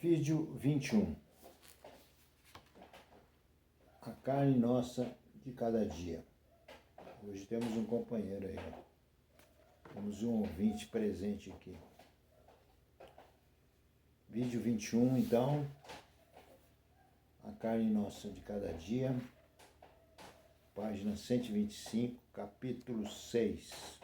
Vídeo 21. A carne nossa de cada dia. Hoje temos um companheiro aí, ó. Temos um ouvinte presente aqui. Vídeo 21, então. A carne nossa de cada dia. Página 125, capítulo 6.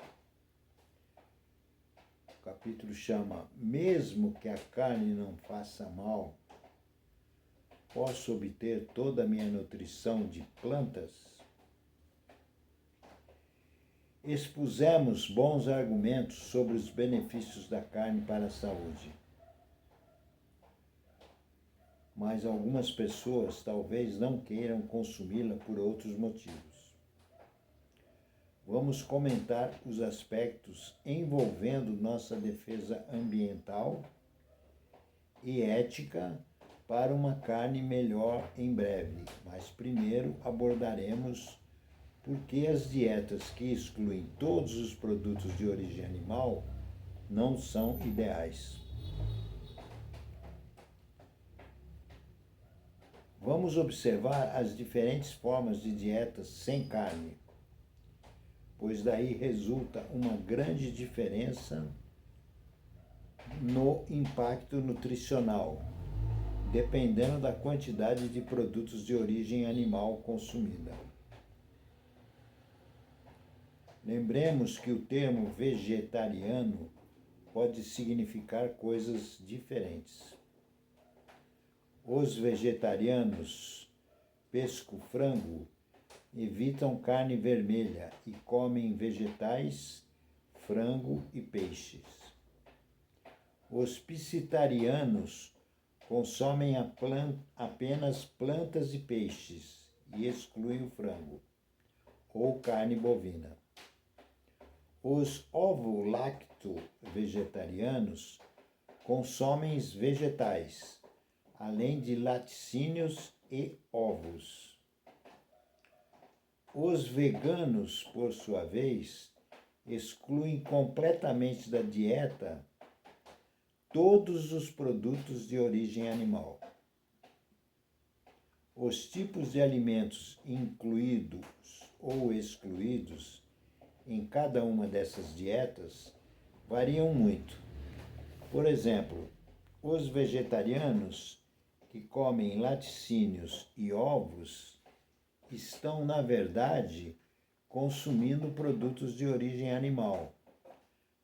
O capítulo chama Mesmo que a carne não faça mal, posso obter toda a minha nutrição de plantas? Expusemos bons argumentos sobre os benefícios da carne para a saúde. Mas algumas pessoas talvez não queiram consumi-la por outros motivos. Vamos comentar os aspectos envolvendo nossa defesa ambiental e ética para uma carne melhor em breve, mas primeiro abordaremos por que as dietas que excluem todos os produtos de origem animal não são ideais. Vamos observar as diferentes formas de dietas sem carne, pois daí resulta uma grande diferença no impacto nutricional, dependendo da quantidade de produtos de origem animal consumida. Lembremos que o termo vegetariano pode significar coisas diferentes. Os vegetarianos pesco-frango evitam carne vermelha e comem vegetais, frango e peixes. Os piscitarianos consomem apenas plantas e peixes e excluem o frango ou carne bovina. Os ovo-lacto-vegetarianos consomem vegetais, além de laticínios e ovos. Os veganos, por sua vez, excluem completamente da dieta todos os produtos de origem animal. Os tipos de alimentos incluídos ou excluídos em cada uma dessas dietas variam muito. Por exemplo, os vegetarianos que comem laticínios e ovos estão, na verdade, consumindo produtos de origem animal,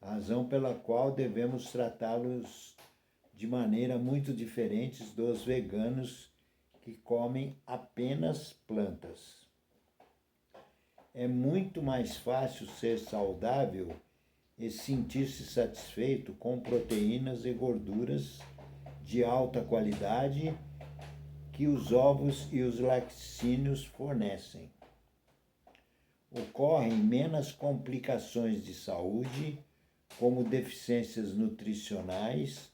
razão pela qual devemos tratá-los de maneira muito diferente dos veganos que comem apenas plantas. É muito mais fácil ser saudável e sentir-se satisfeito com proteínas e gorduras de alta qualidade que os ovos e os laticínios fornecem. Ocorrem menos complicações de saúde, como deficiências nutricionais,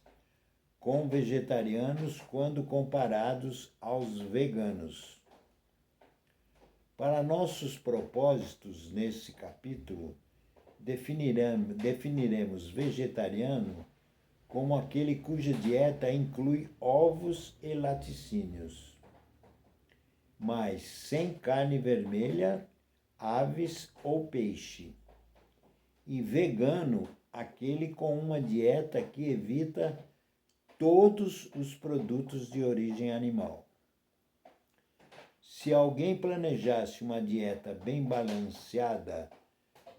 com vegetarianos quando comparados aos veganos. Para nossos propósitos nesse capítulo, definiremos vegetariano como aquele cuja dieta inclui ovos e laticínios, mas sem carne vermelha, aves ou peixe. E vegano, aquele com uma dieta que evita todos os produtos de origem animal. Se alguém planejasse uma dieta bem balanceada,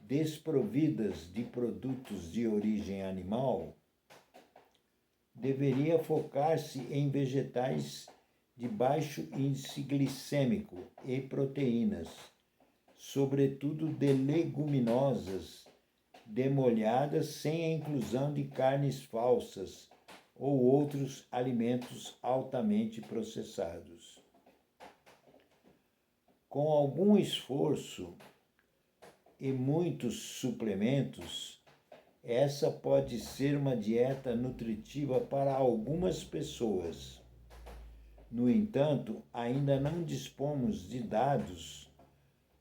desprovidas de produtos de origem animal, deveria focar-se em vegetais de baixo índice glicêmico e proteínas, sobretudo de leguminosas, demolhadas sem a inclusão de carnes falsas ou outros alimentos altamente processados. Com algum esforço e muitos suplementos, essa pode ser uma dieta nutritiva para algumas pessoas. No entanto, ainda não dispomos de dados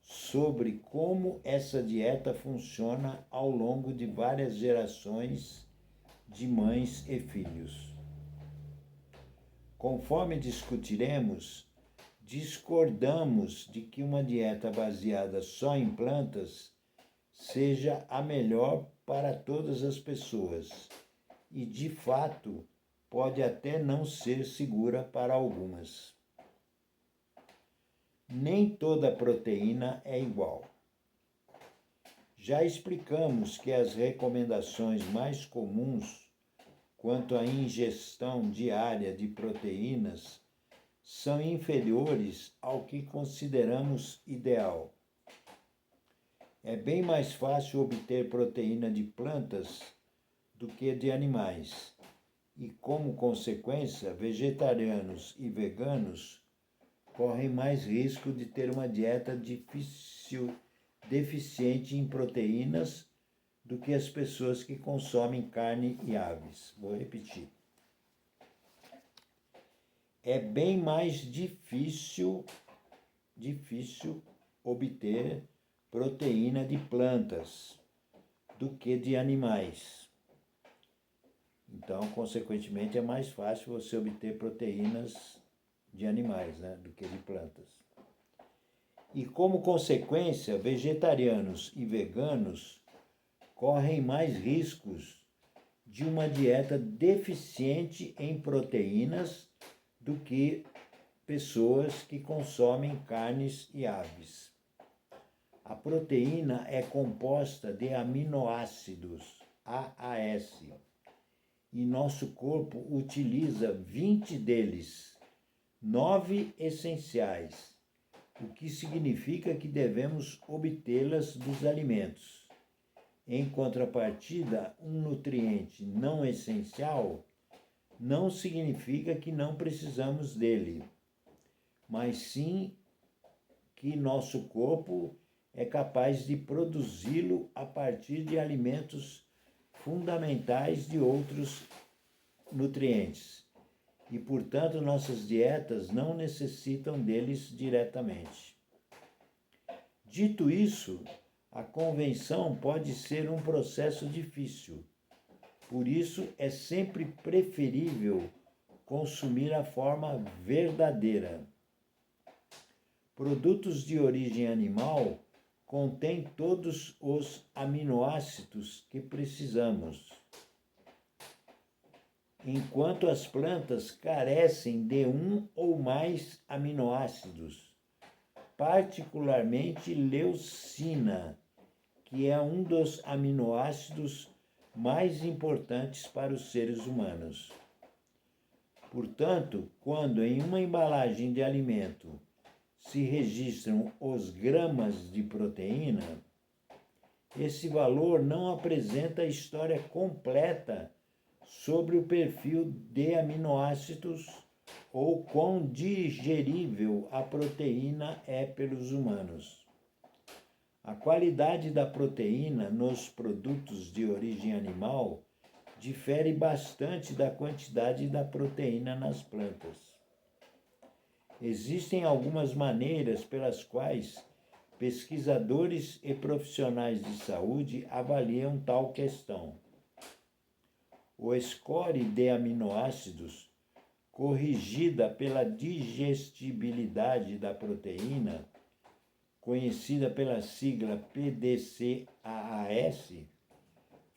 sobre como essa dieta funciona ao longo de várias gerações de mães e filhos. Conforme discutiremos, discordamos de que uma dieta baseada só em plantas seja a melhor para todas as pessoas e, de fato, pode até não ser segura para algumas. Nem toda proteína é igual. Já explicamos que as recomendações mais comuns quanto à ingestão diária de proteínas são inferiores ao que consideramos ideal. É bem mais fácil obter proteína de plantas do que de animais, e, como consequência, vegetarianos e veganos correm mais risco de ter uma dieta deficiente em proteínas do que as pessoas que consomem carne e aves. Vou repetir. É bem mais difícil obter proteína de plantas do que de animais. Então, consequentemente, é mais fácil você obter proteínas de animais, do que de plantas. E, como consequência, vegetarianos e veganos correm mais riscos de uma dieta deficiente em proteínas do que pessoas que consomem carnes e aves. A proteína é composta de aminoácidos, AAS, e nosso corpo utiliza 20 deles, 9 essenciais, o que significa que devemos obtê-las dos alimentos. Em contrapartida, um nutriente não essencial não significa que não precisamos dele, mas sim que nosso corpo é capaz de produzi-lo a partir de alimentos fundamentais de outros nutrientes. E, portanto, nossas dietas não necessitam deles diretamente. Dito isso, a convenção pode ser um processo difícil. Por isso, é sempre preferível consumir a forma verdadeira. Produtos de origem animal contêm todos os aminoácidos que precisamos, enquanto as plantas carecem de um ou mais aminoácidos, particularmente leucina, que é um dos aminoácidos mais importantes para os seres humanos. Portanto, quando em uma embalagem de alimento se registram os gramas de proteína, esse valor não apresenta a história completa sobre o perfil de aminoácidos ou quão digerível a proteína é pelos humanos. A qualidade da proteína nos produtos de origem animal difere bastante da quantidade da proteína nas plantas. Existem algumas maneiras pelas quais pesquisadores e profissionais de saúde avaliam tal questão. O score de aminoácidos, corrigida pela digestibilidade da proteína, conhecida pela sigla PDCAAS,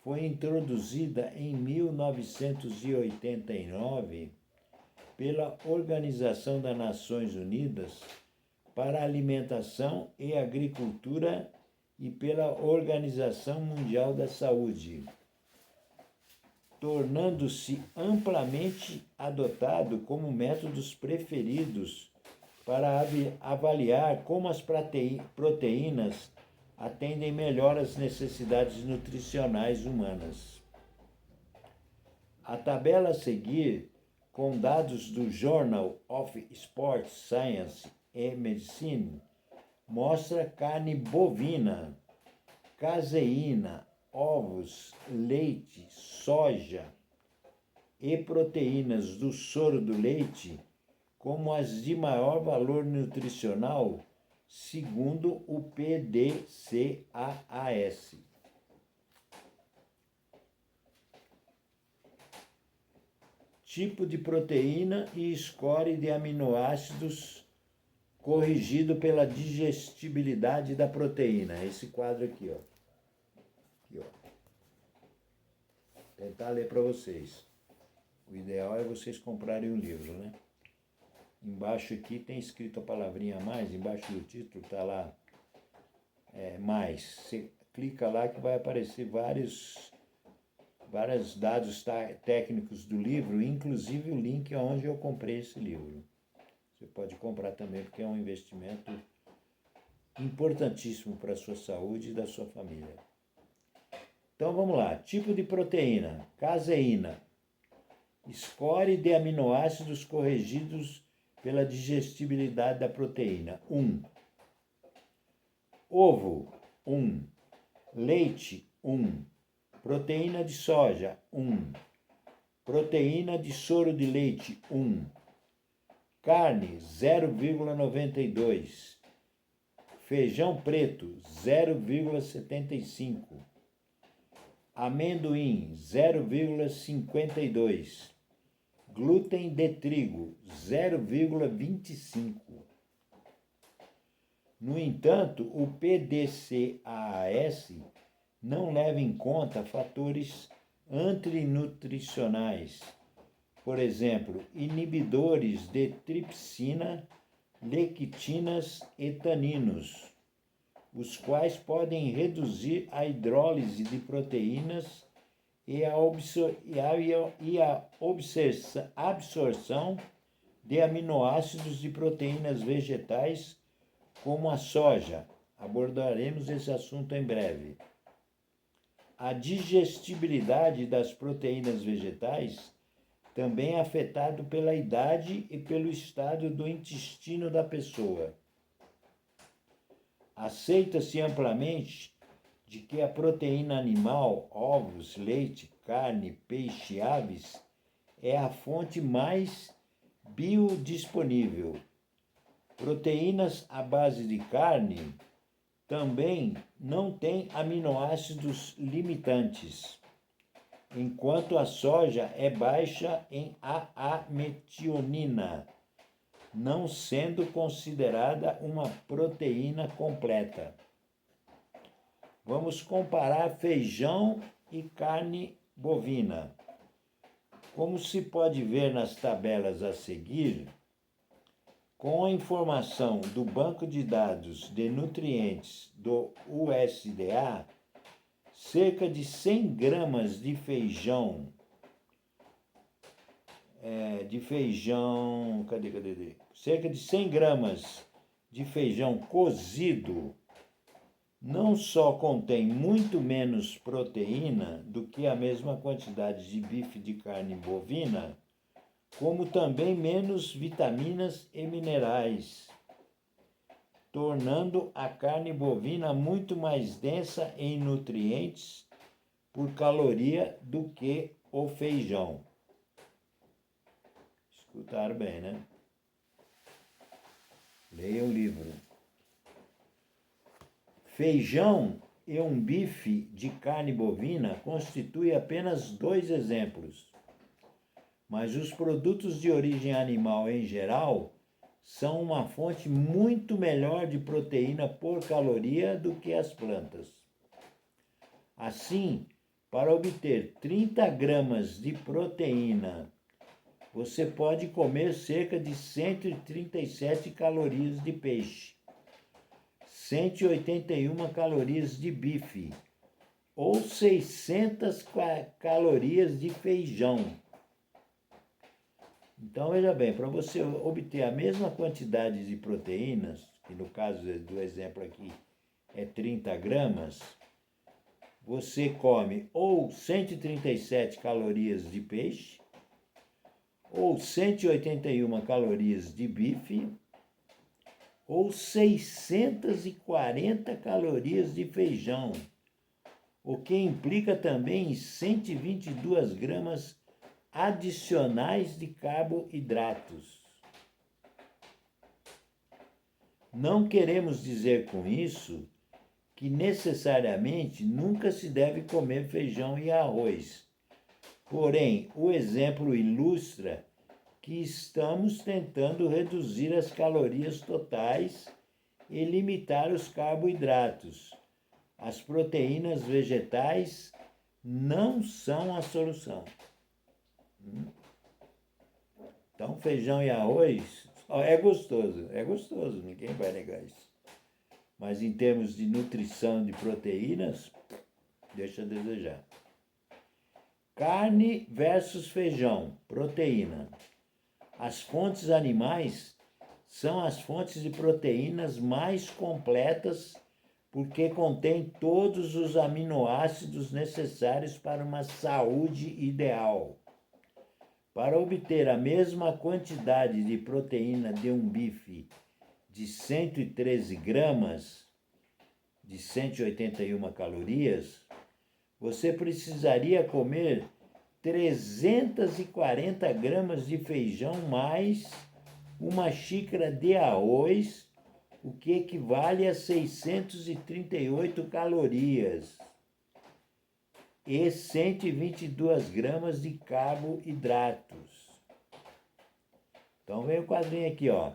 foi introduzida em 1989 pela Organização das Nações Unidas para a Alimentação e Agricultura e pela Organização Mundial da Saúde, tornando-se amplamente adotado como métodos preferidos para avaliar como as proteínas atendem melhor às necessidades nutricionais humanas. A tabela a seguir, com dados do Journal of Sports Science and Medicine, mostra carne bovina, caseína, ovos, leite, soja e proteínas do soro do leite como as de maior valor nutricional, segundo o PDCAAS. tipo de proteína e score de aminoácidos corrigido pela digestibilidade da proteína. Esse quadro aqui, ó. Aqui, ó. Vou tentar ler para vocês. O ideal é vocês comprarem o livro, né? Embaixo aqui tem escrito a palavrinha mais, embaixo do título está lá mais. Você clica lá que vai aparecer vários dados técnicos do livro, inclusive o link onde eu comprei esse livro. Você pode comprar também porque é um investimento importantíssimo para a sua saúde e da sua família. Então vamos lá. Tipo de proteína: caseína. Score de aminoácidos corrigidos pela digestibilidade da proteína: 1. Ovo: 1. Leite: 1. Proteína de soja: 1. Proteína de soro de leite: 1. Carne: 0,92. Feijão preto: 0,75. Amendoim: 0,52. Glúten de trigo: 0,25. No entanto, o PDCAAS não leva em conta fatores antinutricionais, por exemplo, inibidores de tripsina, lectinas e taninos, os quais podem reduzir a hidrólise de proteínas e a absorção de aminoácidos de proteínas vegetais, como a soja. Abordaremos esse assunto em breve. A digestibilidade das proteínas vegetais também é afetado pela idade e pelo estado do intestino da pessoa. Aceita-se amplamente de que a proteína animal, ovos, leite, carne, peixe e aves, é a fonte mais biodisponível. Proteínas à base de carne também não têm aminoácidos limitantes, enquanto a soja é baixa em AA-metionina, não sendo considerada uma proteína completa. Vamos comparar feijão e carne bovina. Como se pode ver nas tabelas a seguir, com a informação do Banco de Dados de Nutrientes do USDA, cerca de 100 gramas de feijão, cerca de 100 gramas de feijão cozido não só contém muito menos proteína do que a mesma quantidade de bife de carne bovina, como também menos vitaminas e minerais, tornando a carne bovina muito mais densa em nutrientes por caloria do que o feijão. Escutaram bem, né? Leia o livro. Feijão e um bife de carne bovina constituem apenas 2 exemplos, mas os produtos de origem animal em geral são uma fonte muito melhor de proteína por caloria do que as plantas. Assim, para obter 30 gramas de proteína, você pode comer cerca de 137 calorias de peixe, 181 calorias de bife ou 600 calorias de feijão. Então, veja bem, para você obter a mesma quantidade de proteínas, que no caso do exemplo aqui é 30 gramas, você come ou 137 calorias de peixe, ou 181 calorias de bife, ou 640 calorias de feijão, o que implica também 122 gramas adicionais de carboidratos. Não queremos dizer com isso que necessariamente nunca se deve comer feijão e arroz, Porém, o exemplo ilustra que estamos tentando reduzir as calorias totais e limitar os carboidratos. As proteínas vegetais não são a solução. Então, feijão e arroz é gostoso, ninguém vai negar isso. Mas em termos de nutrição de proteínas, deixa a desejar. Carne versus feijão, proteína. As fontes animais são as fontes de proteínas mais completas porque contêm todos os aminoácidos necessários para uma saúde ideal. Para obter a mesma quantidade de proteína de um bife de 113 gramas, de 181 calorias, você precisaria comer 340 gramas de feijão mais uma xícara de arroz, o que equivale a 638 calorias e 122 gramas de carboidratos. Então vem o quadrinho aqui, ó.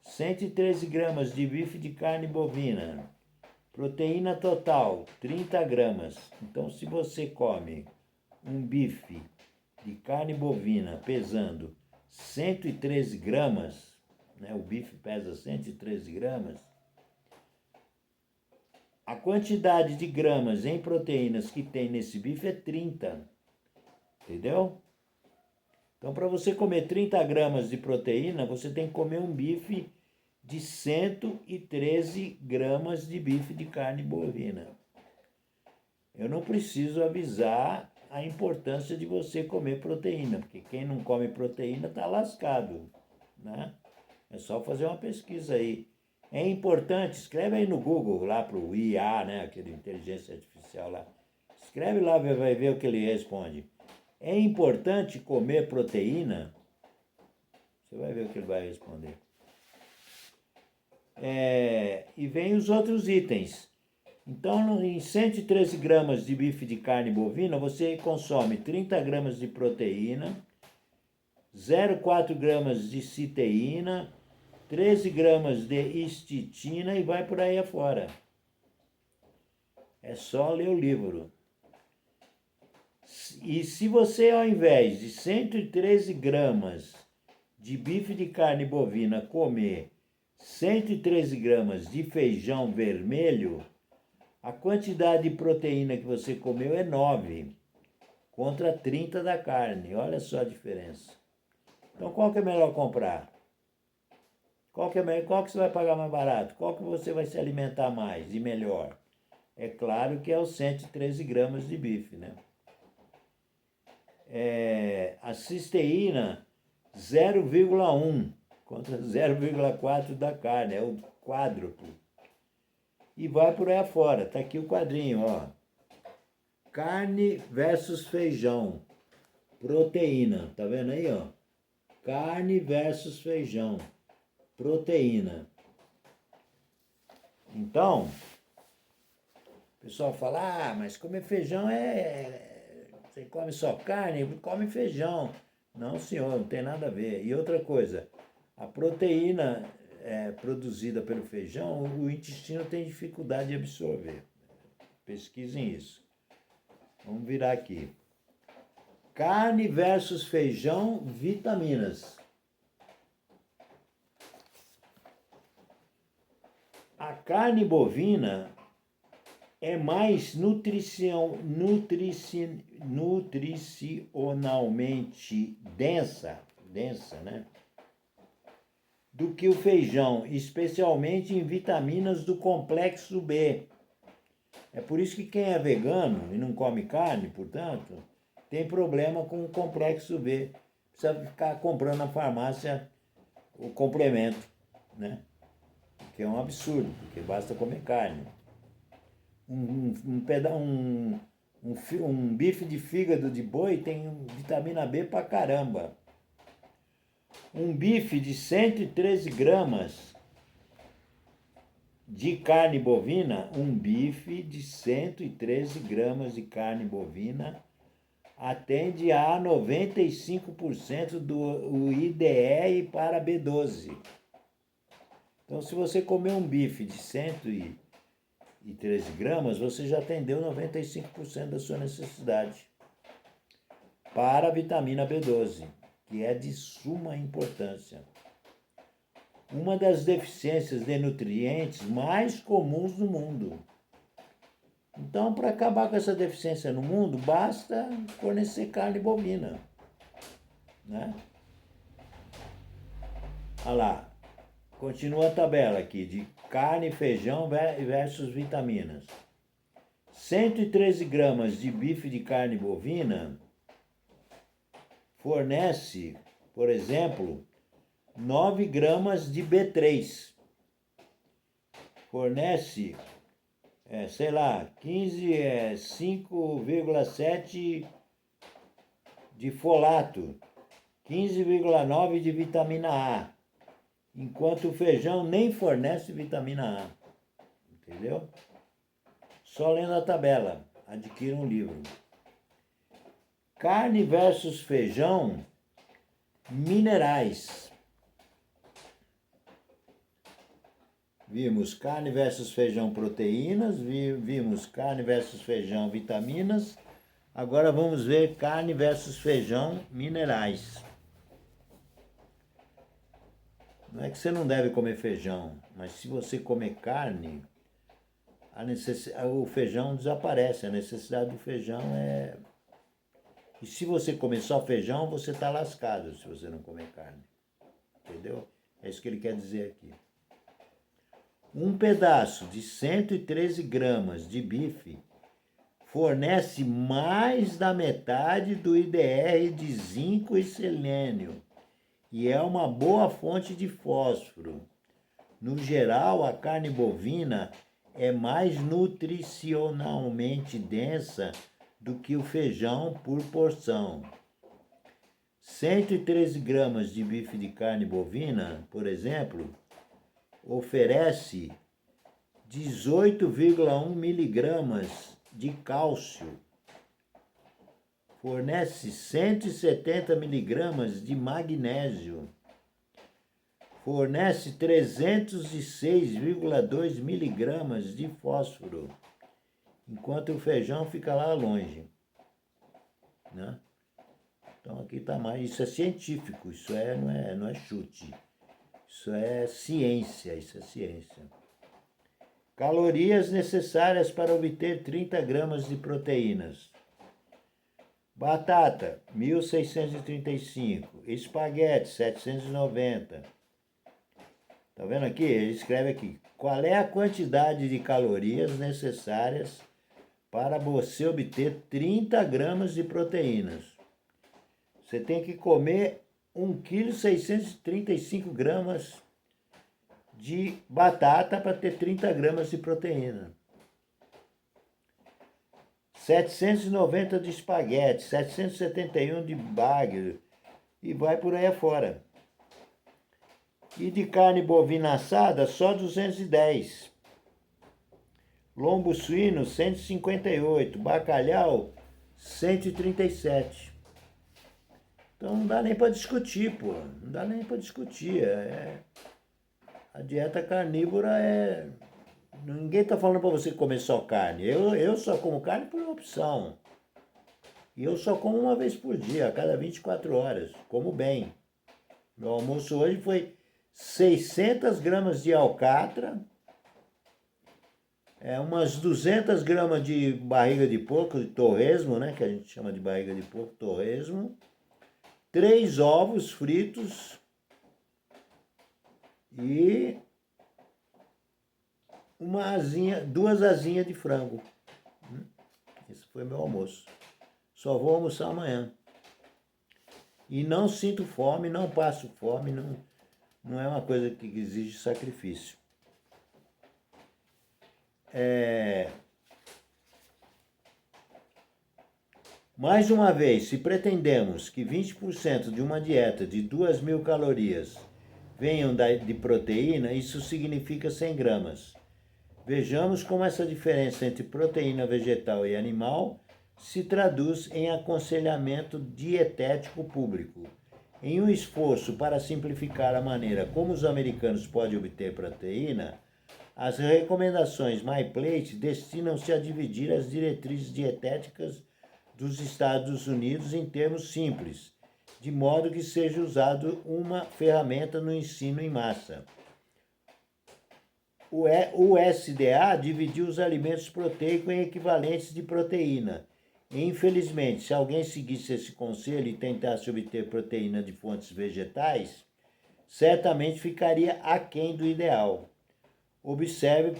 113 gramas de bife de carne bovina. Proteína total, 30 gramas. Então, se você come um bife de carne bovina pesando 113 gramas, né, o bife pesa 113 gramas, a quantidade de gramas em proteínas que tem nesse bife é 30. Entendeu? Então, para você comer 30 gramas de proteína, você tem que comer um bife de 113 gramas de bife de carne bovina. Eu não preciso avisar a importância de você comer proteína, porque quem não come proteína está lascado, né? É só fazer uma pesquisa aí. É importante, escreve aí no Google, lá para o IA, né? Aquele inteligência artificial lá. Escreve lá, vai ver o que ele responde. É importante comer proteína? Você vai ver o que ele vai responder. E vem os outros itens. Então, em 113 gramas de bife de carne bovina, você consome 30 gramas de proteína, 0,4 gramas de citeína, 13 gramas de estetina e vai por aí afora. É só ler o livro. E se você, ao invés de 113 gramas de bife de carne bovina, comer 113 gramas de feijão vermelho, a quantidade de proteína que você comeu é 9, contra 30 da carne. Olha só a diferença. Então, qual que é melhor comprar? Qual que você vai pagar mais barato? Qual que você vai se alimentar mais e melhor? É claro que é os 113 gramas de bife, né? A cisteína, 0,1 contra 0,4 da carne, é o quádruplo. E vai por aí afora, tá aqui o quadrinho, ó. Carne versus feijão, proteína, tá vendo aí, ó? Carne versus feijão, proteína. Então, o pessoal fala, mas comer feijão você come só carne, come feijão. Não, senhor, não tem nada a ver. E outra coisa, a proteína produzida pelo feijão, o intestino tem dificuldade de absorver. Pesquisem isso. Vamos virar aqui. Carne versus feijão, vitaminas. A carne bovina é mais nutricionalmente densa, né? Do que o feijão, especialmente em vitaminas do complexo B. É por isso que quem é vegano e não come carne, portanto, tem problema com o complexo B. Precisa ficar comprando na farmácia o complemento, né? Que é um absurdo, porque basta comer carne. Um bife de fígado de boi tem vitamina B pra caramba. Um bife de 113 gramas de carne bovina, um bife de 113 gramas de carne bovina atende a 95% do IDE para B12. Então, se você comer um bife de 113 gramas, você já atendeu 95% da sua necessidade para a vitamina B12, que é de suma importância. Uma das deficiências de nutrientes mais comuns no mundo. Então, para acabar com essa deficiência no mundo, basta fornecer carne bovina, né? Olha lá, continua a tabela aqui de carne, feijão versus vitaminas. 113 gramas de bife de carne bovina fornece, por exemplo, 9 gramas de B3. Fornece, 5,7 de folato, 15,9 de vitamina A, enquanto o feijão nem fornece vitamina A. Entendeu? Só lendo a tabela, adquira um livro. Carne versus feijão, minerais. Vimos carne versus feijão, proteínas. Vimos carne versus feijão, vitaminas. Agora vamos ver carne versus feijão, minerais. Não é que você não deve comer feijão, mas se você comer carne, o feijão desaparece. A necessidade do feijão é... E se você comer só feijão, você está lascado se você não comer carne. Entendeu? É isso que ele quer dizer aqui. Um pedaço de 113 gramas de bife fornece mais da metade do IDR de zinco e selênio e é uma boa fonte de fósforo. No geral, a carne bovina é mais nutricionalmente densa do que o feijão por porção. 113 gramas de bife de carne bovina, por exemplo, oferece 18,1 miligramas de cálcio, fornece 170 miligramas de magnésio, fornece 306,2 miligramas de fósforo, enquanto o feijão fica lá longe, né? Então aqui está mais, isso é científico, isso não é chute. Isso é ciência. Calorias necessárias para obter 30 gramas de proteínas. Batata, 1.635. Espaguete, 790. Tá vendo aqui? Ele escreve aqui. Qual é a quantidade de calorias necessárias para você obter 30 gramas de proteínas? Você tem que comer 1,635 kg de batata para ter 30 gramas de proteína. 790 de espaguete, 771 de bagre e vai por aí afora. E de carne bovina assada, só 210. Lombo suíno, 158. Bacalhau, 137. Então não dá nem para discutir, pô. Não dá nem para discutir. A dieta carnívora é... Ninguém está falando para você comer só carne. Eu só como carne por opção. E eu só como uma vez por dia, a cada 24 horas. Como bem. Meu almoço hoje foi 600 gramas de alcatra, umas 200 gramas de barriga de porco, de torresmo, né? Que a gente chama de barriga de porco, torresmo. 3 ovos fritos e 2 asinhas de frango. Esse foi meu almoço. Só vou almoçar amanhã. E não sinto fome, não passo fome, não é uma coisa que exige sacrifício. Mais uma vez, se pretendemos que 20% de uma dieta de 2.000 calorias venham de proteína, isso significa 100 gramas. Vejamos como essa diferença entre proteína vegetal e animal se traduz em aconselhamento dietético público. Em um esforço para simplificar a maneira como os americanos podem obter proteína, as recomendações MyPlate destinam-se a dividir as diretrizes dietéticas dos Estados Unidos em termos simples, de modo que seja usado uma ferramenta no ensino em massa. O USDA dividiu os alimentos proteicos em equivalentes de proteína. E, infelizmente, se alguém seguisse esse conselho e tentasse obter proteína de fontes vegetais, certamente ficaria aquém do ideal. Observe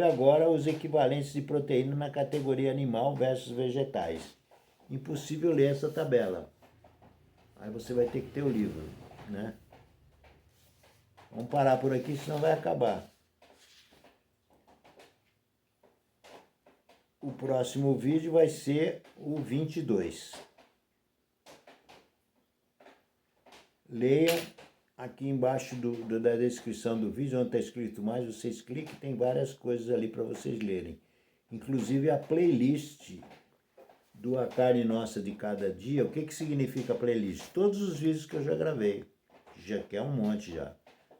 agora os equivalentes de proteína na categoria animal versus vegetais. Impossível ler essa tabela. Aí você vai ter que ter o livro, né? Vamos parar por aqui, senão vai acabar. O próximo vídeo vai ser o 22. Leia aqui embaixo da descrição do vídeo, onde está escrito mais, vocês cliquem, tem várias coisas ali para vocês lerem. Inclusive a playlist do A Carne Nossa de Cada Dia. O que significa playlist? Todos os vídeos que eu já gravei, que é um monte já.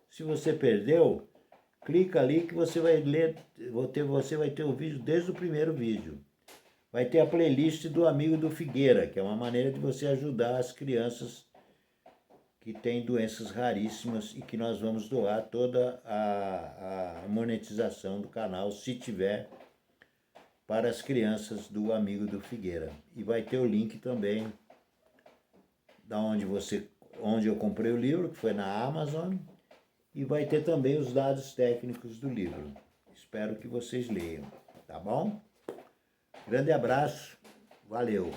Se você perdeu, clica ali que você vai ler, você vai ter o vídeo desde o primeiro vídeo. Vai ter a playlist do Amigo do Figueira, que é uma maneira de você ajudar as crianças que têm doenças raríssimas e que nós vamos doar toda a monetização do canal, se tiver, para as crianças do Amigo do Figueira. E vai ter o link também da onde eu comprei o livro, que foi na Amazon, e vai ter também os dados técnicos do livro. Espero que vocês leiam, tá bom? Grande abraço, valeu!